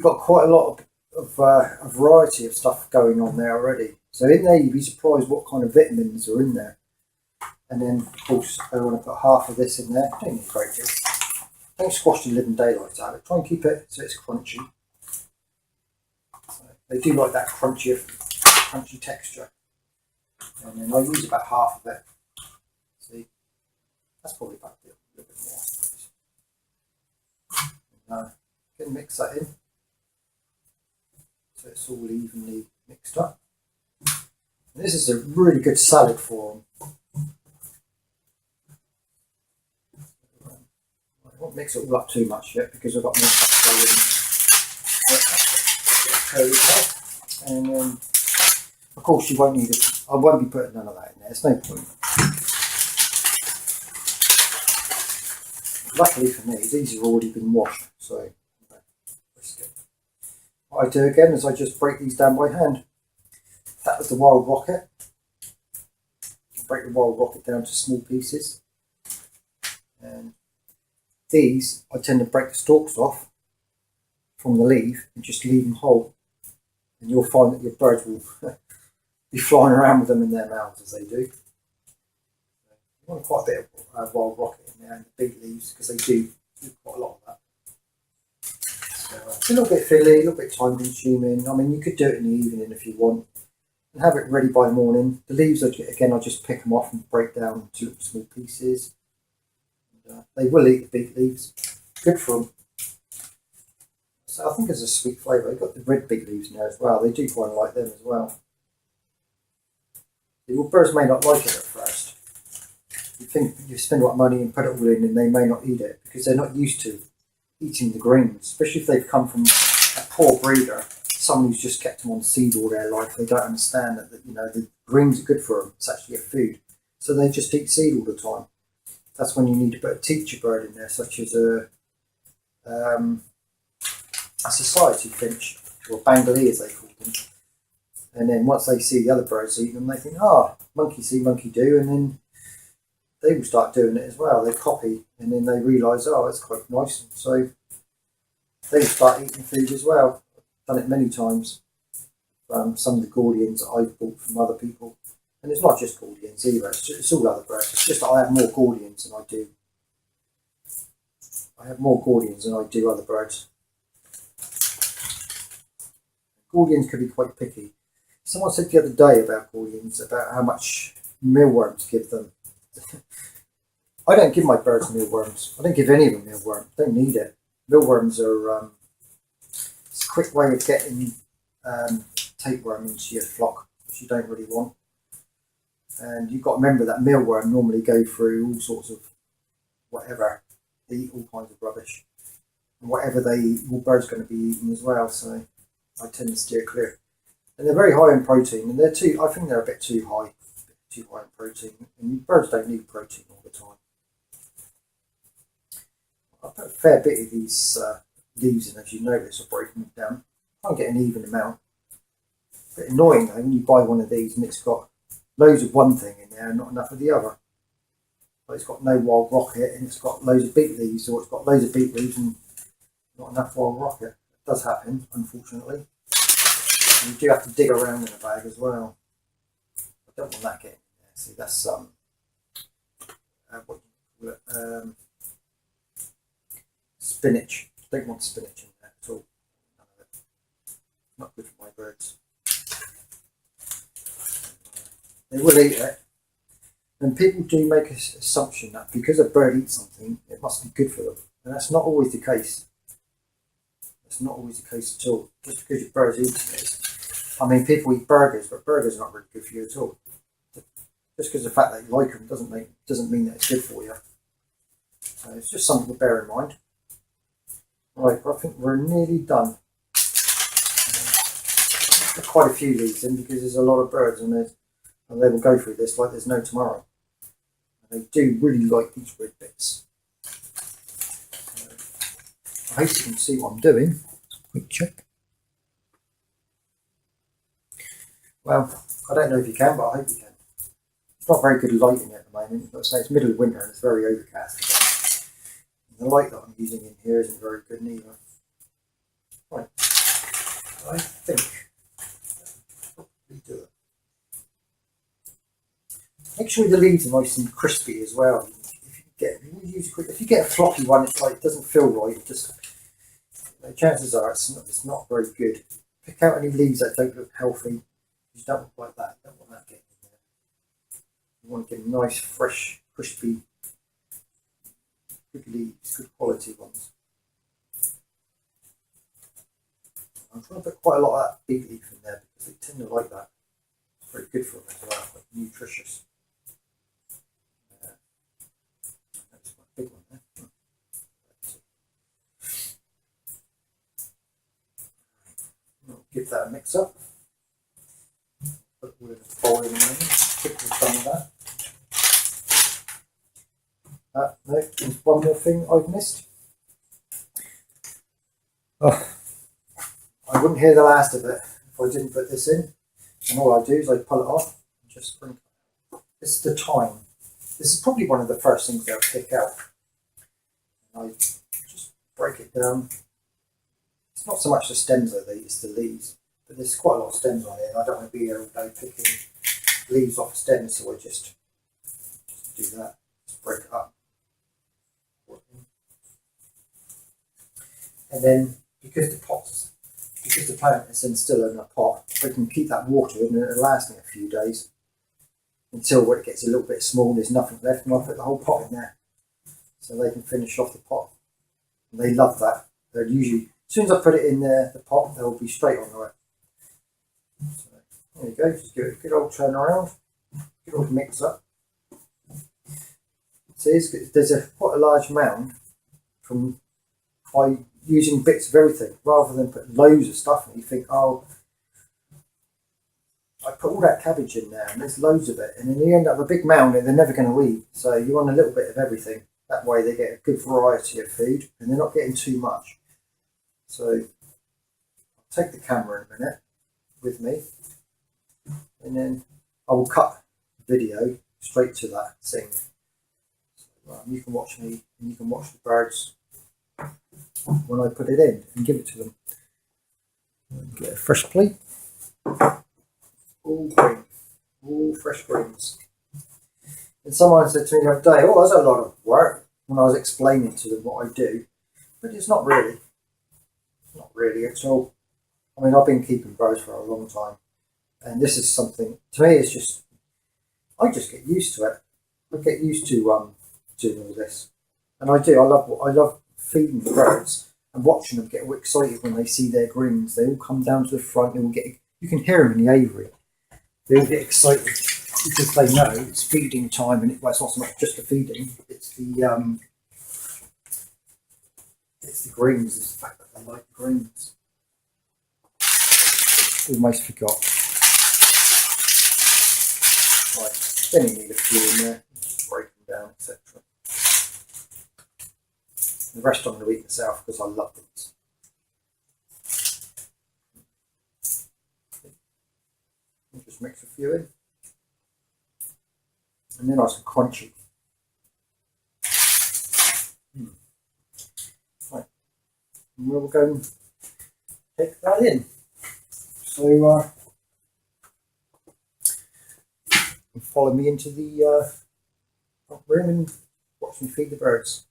got quite a lot of a variety of stuff going on there already. So in there, you'd be surprised what kind of vitamins are in there. And then, of course, I want to put half of this in there. Don't need a great deal. Don't squash the living daylights out of it. Try and keep it so it's crunchy. So they do like that crunchy texture. And then I use about half of it. See, that's probably about a little bit more. Can mix that in so it's all evenly mixed up. And this is a really good salad for them. I won't mix it all up too much yet because I've got more stuff going in. And of course you won't need it. I won't be putting none of that in there. There's no point. Luckily for me, these have already been washed, so what I do again is I just break these down by hand. That was the wild rocket. Break the wild rocket down to small pieces. And these, I tend to break the stalks off from the leaf and just leave them whole. And you'll find that your birds will be flying around with them in their mouths as they do. You want quite a bit of wild rocket in there and the big leaves because they do quite a lot of that. So it's a little bit fiddly, a little bit time consuming. I mean, you could do it in the evening if you want and have it ready by the morning. The leaves, again, I just pick them off and break down into small pieces. And, they will eat the beet leaves. Good for them. So I think there's a sweet flavour. They've got the red beet leaves in there as well. They do quite like them as well. The birds may not like it at first. You think you spend a lot of money and put it all in, and they may not eat it because they're not used to eating the greens, especially if they've come from a poor breeder, someone who's just kept them on seed all their life. They don't understand that the greens are good for them. It's actually a food, so they just eat seed all the time. That's when you need to put a teacher bird in there, such as a society finch or Bengali as they call them. And then once they see the other birds eating them, they think, monkey see, monkey do, and then they will start doing it as well. They copy, and then they realise, it's quite nice. So they start eating food as well. I've done it many times. Some of the Gordians that I've bought from other people. And it's not just Gordians either, it's all other birds. It's just that I have more Gordians than I do. I have more Gordians than I do other birds. Gordians can be quite picky. Someone said the other day about Gordians, about how much mealworms give them. I don't give my birds mealworms. I don't give any of them mealworms. They don't need it. Mealworms are it's a quick way of getting tapeworm into your flock, which you don't really want. And you've got to remember that mealworm normally go through all sorts of whatever. They eat all kinds of rubbish. And whatever they eat, all birds are going to be eating as well. So I tend to steer clear. And they're very high in protein, and I think they're a bit too high in protein. And birds don't need protein all the time. I put a fair bit of these leaves in, as you notice, I've broken them down. I can't get an even amount. A bit annoying though when you buy one of these and it's got loads of one thing in there and not enough of the other. But it's got no wild rocket and it's got loads of beet leaves, or it's got loads of beet leaves and not enough wild rocket. It does happen, unfortunately. And you do have to dig around in a bag as well. I don't want that getting in there. See, that's what do you call it? Spinach. Don't want spinach in there at all. None of it. Not good for my birds. They will eat it. And people do make an assumption that because a bird eats something, it must be good for them. And that's not always the case. That's not always the case at all. Just because your bird's eating it. I mean, people eat burgers, but burgers are not really good for you at all. Just because the fact that you like them doesn't mean that it's good for you. So it's just something to bear in mind. Right, I think we're nearly done. Got quite a few leaves in because there's a lot of birds and they will go through this like there's no tomorrow. And they do really like these red bits. I hope you can see what I'm doing. Quick check. Well, I don't know if you can, but I hope you can. It's not very good lighting at the moment. Let's say it's middle of winter and it's very overcast. And the light that I'm using in here isn't very good either. Right. I think I'll probably do it. Make sure the leaves are nice and crispy as well. If you get a floppy one, it's like it doesn't feel right. It just chances are it's not very good. Pick out any leaves that don't look healthy. You don't look like that. You don't want that getting in there. You want to get nice, fresh, crispy, good leaves, good quality ones. I'm trying to put quite a lot of that big leaf in there because they tend to like that. It's very good for them as well, quite nutritious. That's quite a big one there. I'll give that a mix up. Put it in a bowl in a moment. Quickly done with that. No, there's one more thing I've missed. Oh, I wouldn't hear the last of it if I didn't put this in. And all I do is I pull it off and just sprinkle it. This is the thyme. This is probably one of the first things I'll pick out. And I just break it down. It's not so much the stems I eat, it's the leaves. But there's quite a lot of stems on it, and I don't want to be here all day picking leaves off stems, so I just do that. Just break it up. And then because the plant is then still in a pot, we can keep that water in and it'll last me a few days until when it gets a little bit small, there's nothing left, and I'll put the whole pot in there. so they can finish off the pot. And they love that. They're usually, as soon as I put it in the pot, they'll be straight on it. So there you go, just give it a good old turn around, good old mix up. So there's quite a large mound by using bits of everything rather than put loads of stuff in. You think, oh, I put all that cabbage in there and there's loads of it, and then you end up with a big mound and they're never going to eat. So you want a little bit of everything. That way they get a good variety of food and they're not getting too much. So I'll take the camera in a minute with me, and then I will cut the video straight to that thing. So, you can watch me and you can watch the birds when I put it in and give it to them. Get a fresh plate. All green, all fresh greens. And someone said to me the other day, oh, that's a lot of work, when I was explaining to them what I do. But it's not really. Not really at all. I mean, I've been keeping birds for a long time. And this is something, to me, it's just, I just get used to it. I get used to doing all this. And I do, I love feeding the birds and watching them get all excited when they see their greens. They all come down to the front, you can hear them in the aviary. They all get excited because they know it's feeding time, and it's not just the feeding, it's the greens, it's the fact that they like the greens. Almost forgot. Right, then you need a few in there, break them down, etc. The rest I'm going to eat myself because I love them. I'll just mix a few in, and then nice and crunchy. Right, and we'll go and take that in. So follow me into the front room and watch me feed the birds.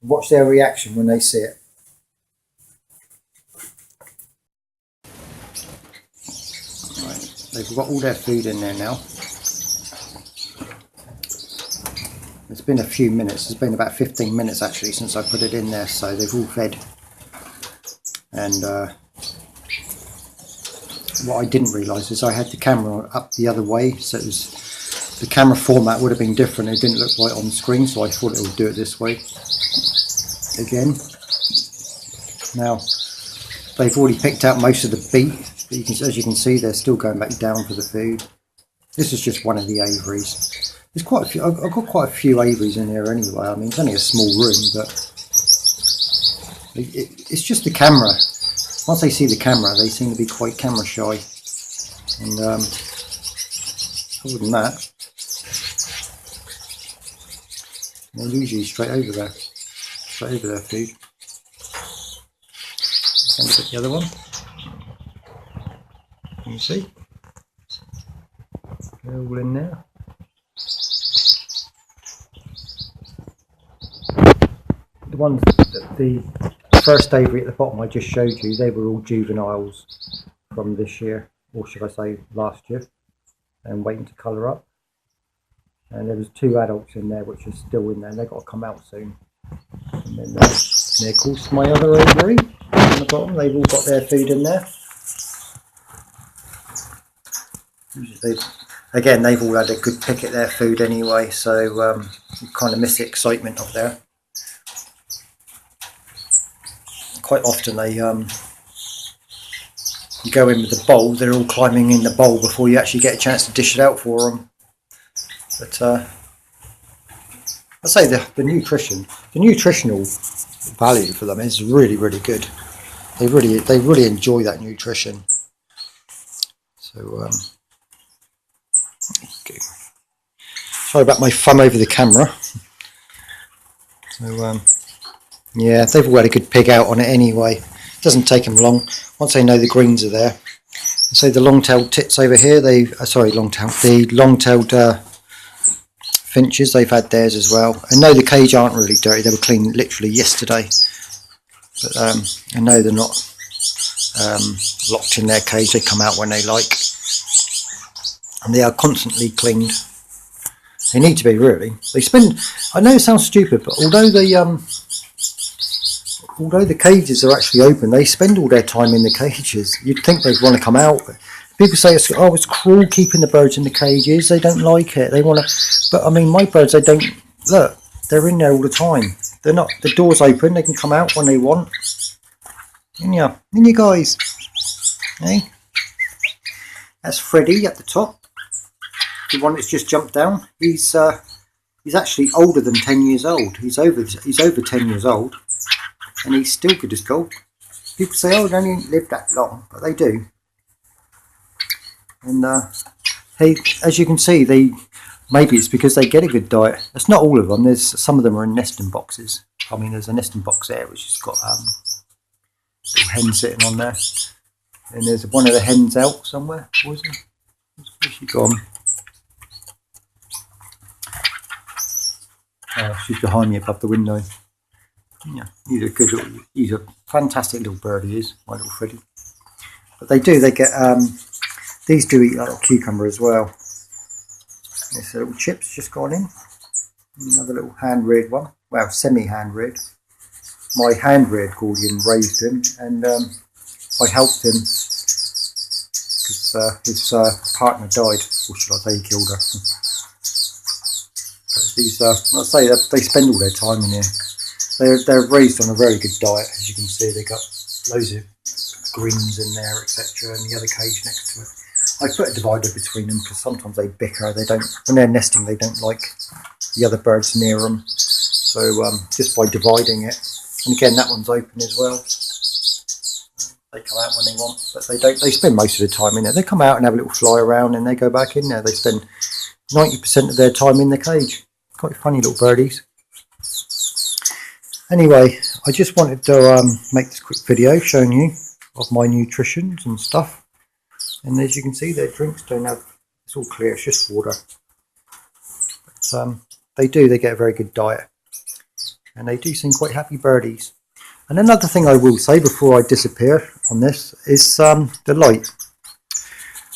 And watch their reaction when they see it. They've got all their food in there now. It's been a few minutes, it's been about 15 minutes actually since I put it in there, so they've all fed. And what I didn't realise is I had the camera up the other way, so it was, the camera format would have been different. It didn't look right on screen, so I thought it would do it this way again. Now, they've already picked out most of the beet. But as you can see, they're still going back down for the food. This is just one of the aviaries. There's quite a few. I've got quite a few aviaries in here anyway. I mean, it's only a small room, but it's just the camera. Once they see the camera, they seem to be quite camera shy. And other than that, they're usually straight over their food. And look at the other one. Can you see? They're all in there. The ones that the first aviary at the bottom I just showed you, they were all juveniles from this year, or should I say last year, and waiting to colour up. And there was 2 adults in there which are still in there, and they've got to come out soon. And then there, of course, my other aviary on the bottom, they've all got their food in there. They've all had a good pick at their food anyway, so you kind of miss the excitement of there. Quite often they you go in with the bowl, they're all climbing in the bowl before you actually get a chance to dish it out for them. But I say the nutritional value for them is really, really good. They really enjoy that nutrition. So okay. Sorry about my thumb over the camera. So yeah, they've all had a good pig out on it anyway. It doesn't take them long once they know the greens are there. So the long-tailed tits over here, the long-tailed finches, they've had theirs as well. I know the cage aren't really dirty, they were clean literally yesterday. But I know they're not locked in their cage, they come out when they like. And they are constantly cleaned They need to be, really. They spend, I know it sounds stupid, but although the cages are actually open, they spend all their time in the cages. You'd think they'd want to come out. People say, it's cruel keeping the birds in the cages. They don't like it. They want to, but I mean, my birds, they don't, look, they're in there all the time. They're not, the door's open. They can come out when they want. In you guys. Hey, that's Freddie at the top. The one that's just jumped down. He's actually older than 10 years old. He's over 10 years old, and he's still good as gold. People say, oh, they don't live that long, but they do. And hey, as you can see, maybe it's because they get a good diet. That's not all of them. There's some of them are in nesting boxes. I mean, there's a nesting box there which has got little hen sitting on there, and there's one of the hens out somewhere. Where's she gone? She's behind me above the window. Yeah, he's a fantastic little bird, he is, my little Freddie. But they get, these do eat a little cucumber as well. There's a little chips just gone in. Another little hand-reared one, well, semi-hand-reared. My hand-reared Gordian raised him, and I helped him because his partner died, or should I say he killed her. These, I say that they spend all their time in here. They're raised on a very good diet, as you can see. They got loads of greens in there, etc., and the other cage next to it. I put a divider between them because sometimes they bicker. They don't, when they're nesting, they don't like the other birds near them. So just by dividing it, and again that one's open as well. They come out when they want, but they don't. They spend most of the time in there. They come out and have a little fly around, and they go back in there. They spend 90% of their time in the cage. Quite funny little birdies. Anyway, I just wanted to make this quick video showing you of my nutritions and stuff. And as you can see, their drinks don't have, it's all clear, it's just water. But, they get a very good diet. And they do seem quite happy birdies. And another thing I will say before I disappear on this is the light.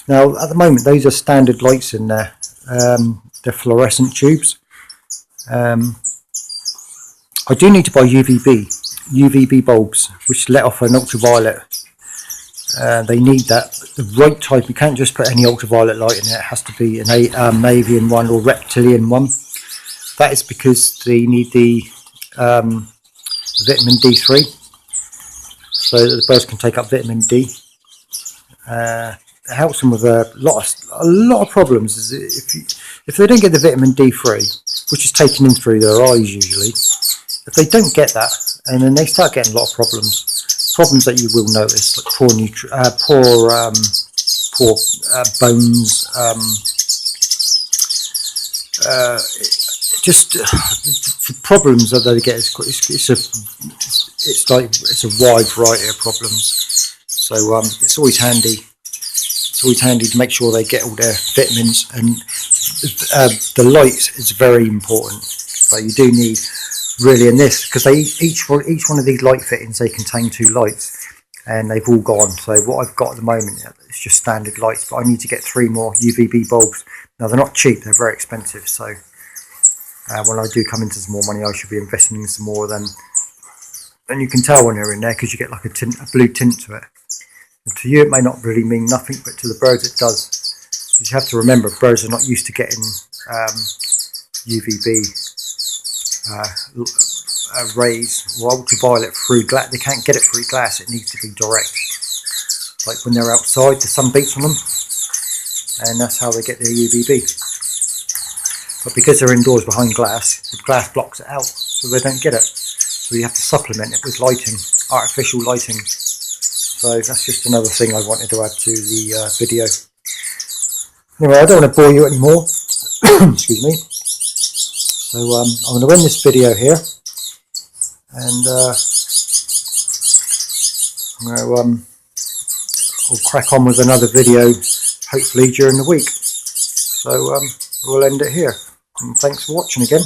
Now, at the moment, those are standard lights in there. They're fluorescent tubes. I do need to buy UVB bulbs, which let off an ultraviolet. They need that, the right type. You can't just put any ultraviolet light in there. It has to be an avian one or reptilian one. That is because they need the vitamin D3, so that the birds can take up vitamin D. It helps them with a lot of problems. If they don't get the vitamin D3, which is taken in through their eyes usually, if they don't get that, and then they start getting a lot of problems that you will notice, like poor bones, just the problems that they get it's a wide variety of problems. So it's always handy. It's always handy to make sure they get all their vitamins, and the light is very important. So you do need really in this, because each one of these light fittings, they contain 2 lights, and they've all gone. So what I've got at the moment is just standard lights, but I need to get 3 more UVB bulbs. Now they're not cheap, they're very expensive, so when I do come into some more money, I should be investing in some more of them. And you can tell when they're in there because you get like a blue tint to it. And to you it may not really mean nothing, but to the birds it does. So you have to remember, birds are not used to getting UVB rays or ultraviolet through glass. They can't get it through glass, it needs to be direct. Like when they're outside, the sun beats on them, and that's how they get their UVB. But because they're indoors behind glass, the glass blocks it out, so they don't get it. So you have to supplement it with lighting, artificial lighting. So that's just another thing I wanted to add to the video. Anyway, I don't want to bore you anymore. Excuse me. So I'm going to end this video here, and I'll crack on with another video hopefully during the week. So we'll end it here, and thanks for watching again.